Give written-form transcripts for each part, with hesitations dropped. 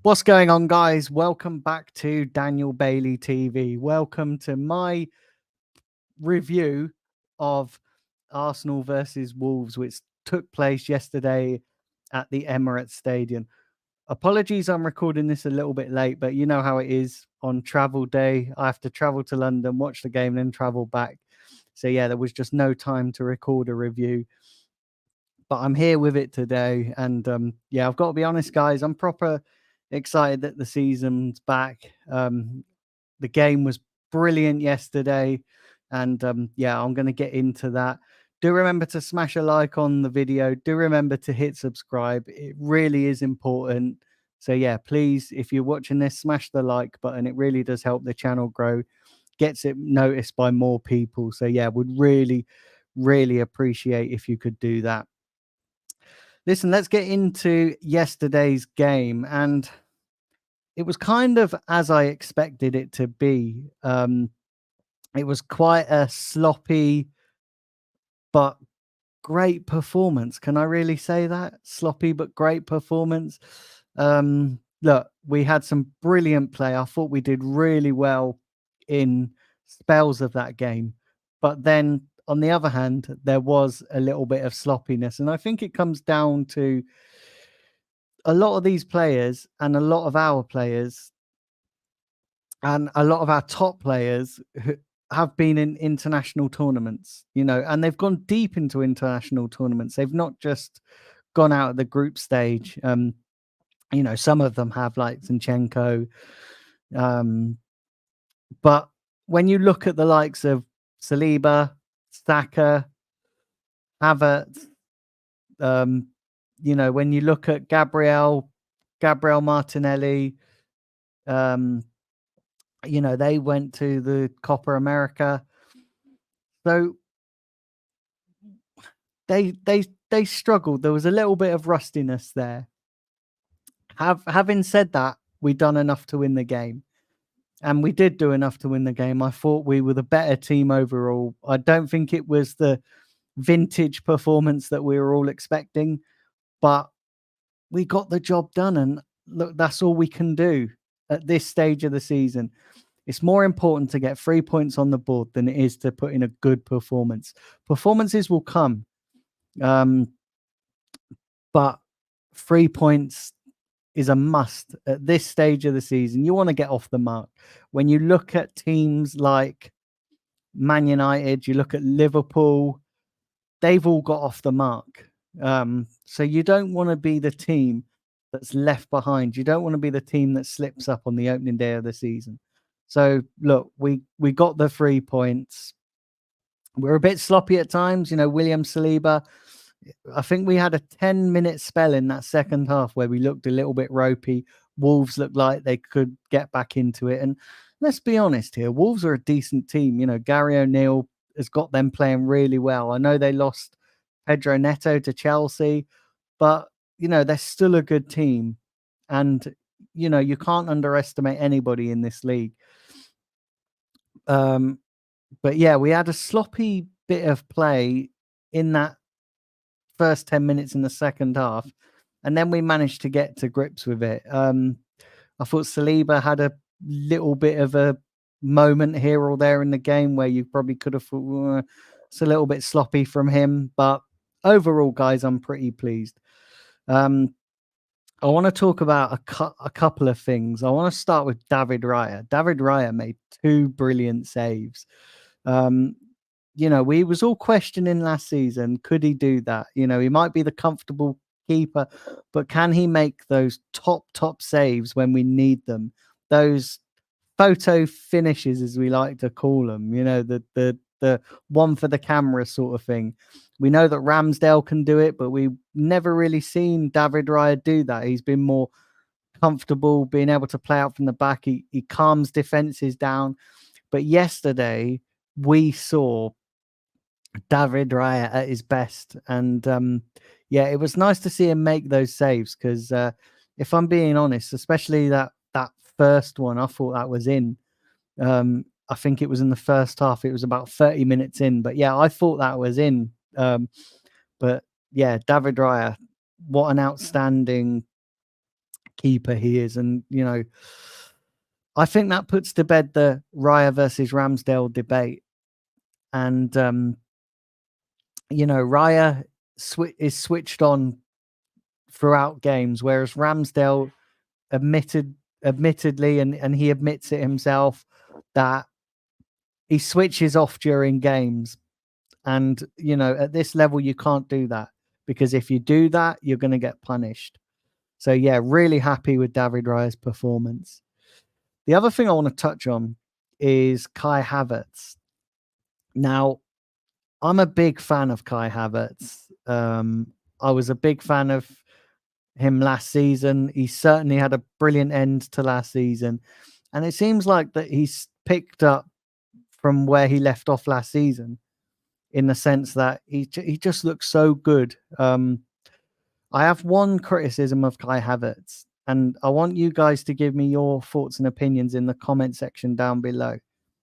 What's going on, guys? Welcome back to Daniel Bailey TV. Welcome to my review of Arsenal versus Wolves, which took place yesterday at the Emirates Stadium. Apologies, I'm recording this a little bit late, but you know how it is on travel day. I have to travel to London, watch the game, and then travel back. So, yeah, there was just no time to record a review. But I'm here with it today. And yeah, I've got to be honest, guys, I'm proper excited that the season's back. The game was brilliant yesterday. And yeah, I'm going to get into that. Do remember to smash a like on the video. Do remember to hit subscribe. It really is important. So yeah, please, if you're watching this, smash the like button. It really does help the channel grow, gets it noticed by more people. So yeah, would really, really appreciate if you could do that. Listen, let's get into yesterday's game. And it was kind of as I expected it to be. It was quite a sloppy but great performance. Can I really say that? Sloppy but great performance. Look, we had some brilliant play. I thought we did really well in spells of that game. But then on the other hand, there was a little bit of sloppiness. And I think it comes down to a lot of these players and a lot of our players and a lot of our top players who have been in international tournaments, and they've gone deep into international tournaments. They've not just gone out at the group stage. Some of them have, like Zinchenko. But when you look at the likes of Saliba, Saka, Havertz, when you look at Gabriel Martinelli, they went to the Copa America. So they struggled. There was a little bit of rustiness there. Having said that, we done enough to win the game. And we did do enough to win the game. I thought we were the better team overall. I don't think it was the vintage performance that we were all expecting, but we got the job done. And look, that's all we can do at this stage of the season. It's more important to get 3 points on the board than it is to put in a good performance. Performances will come, but 3 points is a must at this stage of the season. You want to get off the mark. When you look at teams like Man United, you look at Liverpool, they've all got off the mark. So you don't want to be the team that's left behind. You don't want to be the team that slips up on the opening day of the season. So look, we got the 3 points. We're a bit sloppy at times. William Saliba, I think we had a 10-minute spell in that second half where we looked a little bit ropey. Wolves looked like they could get back into it. And let's be honest here, Wolves are a decent team. Gary O'Neill has got them playing really well. I know they lost Pedro Neto to Chelsea, but, they're still a good team. And, you can't underestimate anybody in this league. But yeah, we had a sloppy bit of play in that first 10 minutes in the second half, and then we managed to get to grips with it. I thought Saliba had a little bit of a moment here or there in the game where you probably could have thought it's a little bit sloppy from him, but overall, guys, I'm pretty pleased. I want to talk about a couple of things. I want to start with David Raya. David Raya made 2 brilliant saves. We was all questioning last season, could he do that? He might be the comfortable keeper, but can he make those top saves when we need them? Those photo finishes, as we like to call them, the one for the camera sort of thing. We know that Ramsdale can do it, but we've never really seen David Raya do that. He's been more comfortable being able to play out from the back. He calms defenses down. But yesterday, we saw David Raya at his best. And yeah, it was nice to see him make those saves because if I'm being honest, especially that first one, I thought that was in. I think it was in the first half. It was about 30 minutes in. But yeah, I thought that was in. But yeah, David Raya, what an outstanding keeper he is. And, I think that puts to bed the Raya versus Ramsdale debate. And, Raya is switched on throughout games, whereas Ramsdale admittedly, and he admits it himself, that he switches off during games. And, at this level, you can't do that, because if you do that, you're going to get punished. So, yeah, really happy with David Raya's performance. The other thing I want to touch on is Kai Havertz. Now, I'm a big fan of Kai Havertz. I was a big fan of him last season. He certainly had a brilliant end to last season. And it seems like that he's picked up from where he left off last season, in the sense that he just looks so good. I have one criticism of Kai Havertz, and I want you guys to give me your thoughts and opinions in the comment section down below.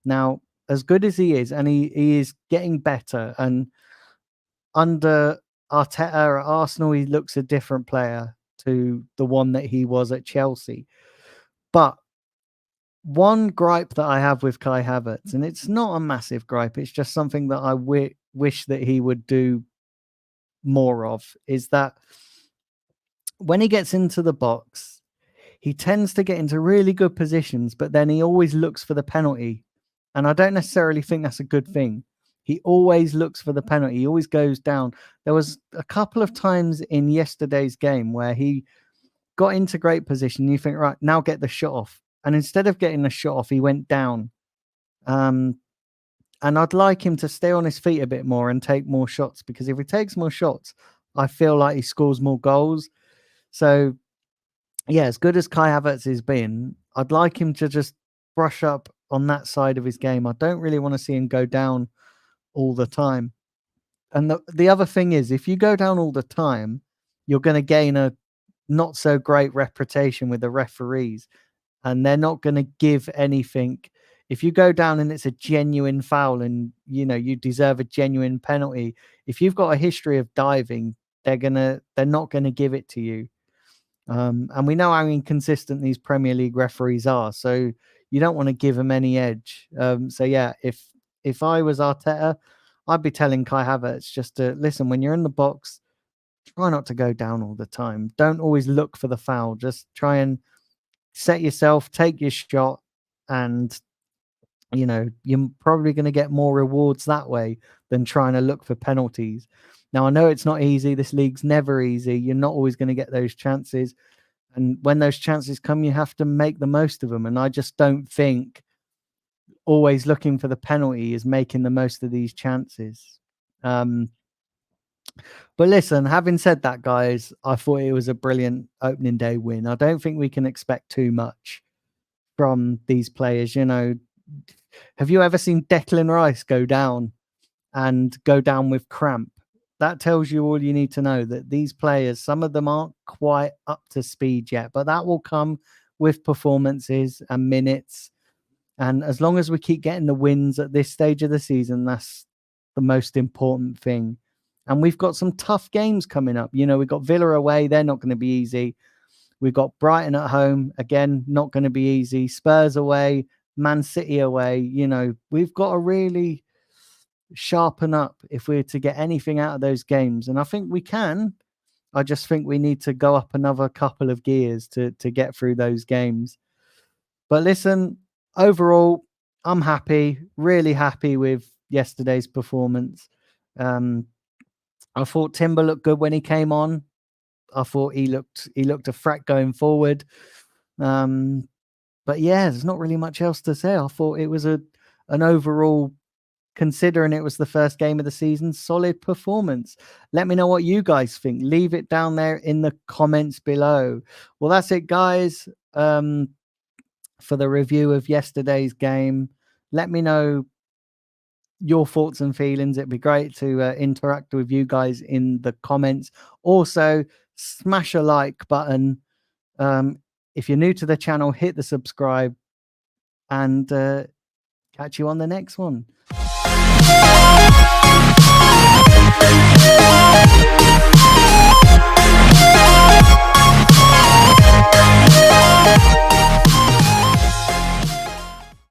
Now, as good as he is, and he is getting better, and under Arteta at Arsenal, he looks a different player to the one that he was at Chelsea. But one gripe that I have with Kai Havertz, and it's not a massive gripe, it's just something that I wish that he would do more of, is that when he gets into the box, he tends to get into really good positions, but then he always looks for the penalty. And I don't necessarily think that's a good thing. He always looks for the penalty. He always goes down. There was a couple of times in yesterday's game where he got into great position. You think, right, now get the shot off. And instead of getting the shot off, he went down. And I'd like him to stay on his feet a bit more and take more shots, because if he takes more shots, I feel like he scores more goals. So, yeah, as good as Kai Havertz has been, I'd like him to just brush up on that side of his game. I don't really want to see him go down all the time. And the other thing is, if you go down all the time, you're going to gain a not so great reputation with the referees, and they're not going to give anything. If you go down and it's a genuine foul and you deserve a genuine penalty, if you've got a history of diving, they're not going to give it to you. And we know how inconsistent these Premier League referees are, so you don't want to give them any edge. So yeah, if I was Arteta, I'd be telling Kai Havertz just to listen, when you're in the box, try not to go down all the time. Don't always look for the foul. Just try and set yourself, take your shot, and you're probably going to get more rewards that way than trying to look for penalties. Now, I know it's not easy. This league's never easy. You're not always going to get those chances. And when those chances come, you have to make the most of them. And I just don't think always looking for the penalty is making the most of these chances. But listen, having said that, guys, I thought it was a brilliant opening day win. I don't think we can expect too much from these players. Have you ever seen Declan Rice go down with cramp? That tells you all you need to know, that these players, some of them aren't quite up to speed yet, but that will come with performances and minutes. And as long as we keep getting the wins at this stage of the season, that's the most important thing. And we've got some tough games coming up. We've got Villa away. They're not going to be easy. We've got Brighton at home. Again, not going to be easy. Spurs away. Man City away. We've got to really sharpen up if we're to get anything out of those games. And I think we can. I just think we need to go up another couple of gears to get through those games. But listen, overall, I'm happy, really happy with yesterday's performance. I thought Timber looked good when he came on. I thought he looked a threat going forward. But yeah, there's not really much else to say. I thought it was an overall, considering it was the first game of the season, solid performance. Let me know what you guys think. Leave it down there in the comments below. Well, that's it, guys, for the review of yesterday's game. Let me know your thoughts and feelings. It'd be great to interact with you guys in the comments. Also, smash a like button. If you're new to the channel, hit the subscribe, and catch you on the next one.